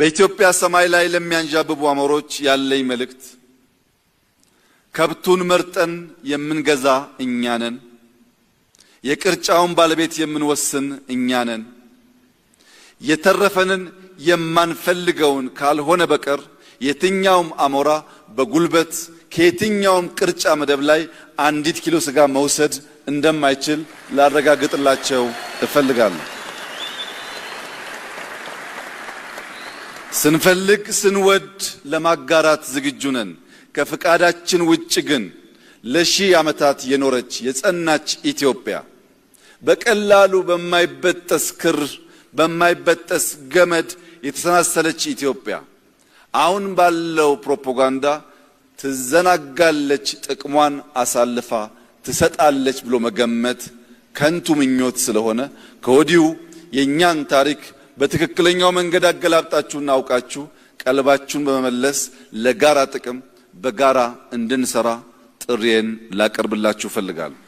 በኢትዮጵያ ሰማይ ላይ ለሚያንዣብቡ አሞሮች ያለኝ መልእክት ከብቱን መርጠን የምንገዛ እኛ ነን። የቅርጫውን ባለቤት የምንወስን እኛ ነን። የተረፈንን የማንፈልገውን ካልሆነ በቀር የትኛውም አሞራ በጉልበት ከየትኛውም ቅርጫ መደብ ላይ አንዲት ኪሎ ስጋ መውሰድ እንደማይችል ላረጋግጥላቸው እፈልጋለሁ። ስንፈልግ ስንወድ ለማጋራት ዝግጁ ነን። ከፍቃዳችን ውጭ ግን ለሺህ ዓመታት የኖረች የጸናች ኢትዮጵያ በቀላሉ በማይበጠስ ክር በማይበጠስ ገመድ የተሰናሰለች ኢትዮጵያ አሁን ባለው ፕሮፓጋንዳ ትዘናጋለች፣ ጥቅሟን አሳልፋ ትሰጣለች ብሎ መገመት ከንቱ ምኞት ስለሆነ ከወዲሁ የኛን ታሪክ በትክክለኛው መንገድ አገላብጣችሁና አውቃችሁ ቀልባችሁን በመመለስ ለጋራ ጥቅም በጋራ እንድንሰራ ጥሪዬን ላቀርብላችሁ ፈልጋለሁ።